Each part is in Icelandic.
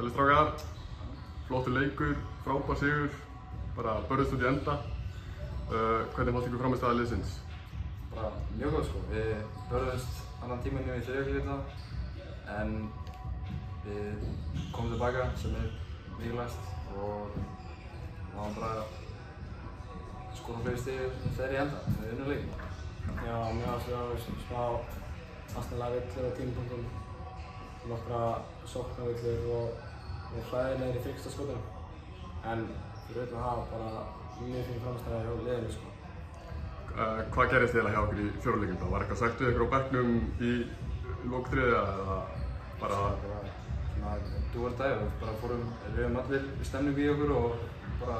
Sælistrákar, flottur leikur, frábær sigur, bara börðust út í enda. Hvernig fannst ykkur frammistaða liðsins? Bara mjög góð sko. Við börðumst annan tímanum í þriðja en við komum tilbaka sem mikilvægast og náðum bara skora fleiri stig þegar í enda með unnum leikinn. Já, mér fannst við smá aðstæðanlega villur á tímapunktum, nokkra sóknarvillur og hræðilegir í þrygstaskotunum. En fyrir utan það bara mjög fín frammistaða hjá liðinu sko. Hvað gerðist eiginlega hjá ykkur í fjóruleikjum þá? Var eitthvað sagt við ykkur á bekknum í lok þriðja eða bara? Svona do or die, við bara rifum allir stemningu í okkur og bara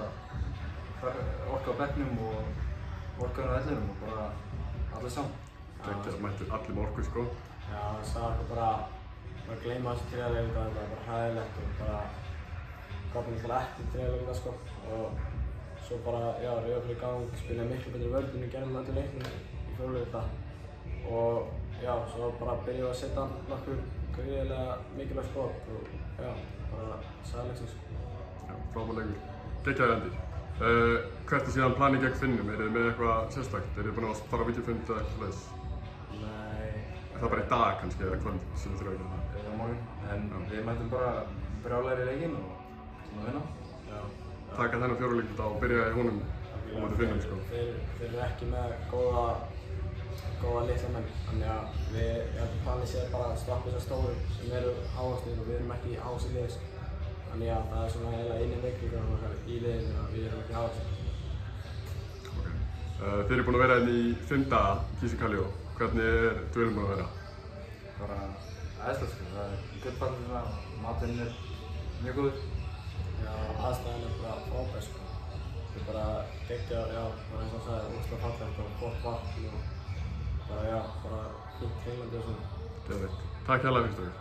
orka á bekknum og orkaðum á ellinum og bara allir saman. Það mættir allir með orku sko. Já, það sagði okkur bara að gleyma þessu þriðja þetta var bara hræðilegt og bara gafum náttúrulega ekki þriðja sko. Og svo bara, já, reyða okkur í gang, spilaði miklu betri vörn en við gerðum öllu leiknum í fjóruleikta. Og já, svo bara byrjuðum við að setja nokkur gríðarlega mikilvæg skot og já, bara sæðleiksins. Já, frábær leikur. Geggjaður endir. Hvert er síðan planið gegn Finnum? Eru þið með eitthvað sérstakt? Eru þið búin að fara á vídeofund eða eitthvað svoleiðis? Nei. Er það bara í dag kannski eða kvöld sem þið þurfa að gera það? Á morgun, en við mætum bara brjálægir í leikinn og svona vinna. Já. Taka þennan fjóruleik og byrja í honum á móti Finnum sko. Þeir eru ekki með góða litla menn, þannig að við planið séð bara að stoppa þessar stóru sem eru áherslir og við erum ekki áherslir liðs. Þannig að það er svona eiginlega eini veikleikur okkar í liðinu að við erum ekki áherslir. Okay. Þið eru búin að vera hérna í 5 daga í Kísikaljó. Hvernig er dvölin búin að vera? Bara æðislegt sko, það er gullfallið svona, maturinn er mjög góður. Já, aðstæðan er bara frábær sko. Það er bara geggjað, já, bara eins og það sagði, ógeðslega fallegt og gott vatn og bara, já, bara fínt Finnlandi og svona. Geðveikt. Takk hérlega fyrir stöður.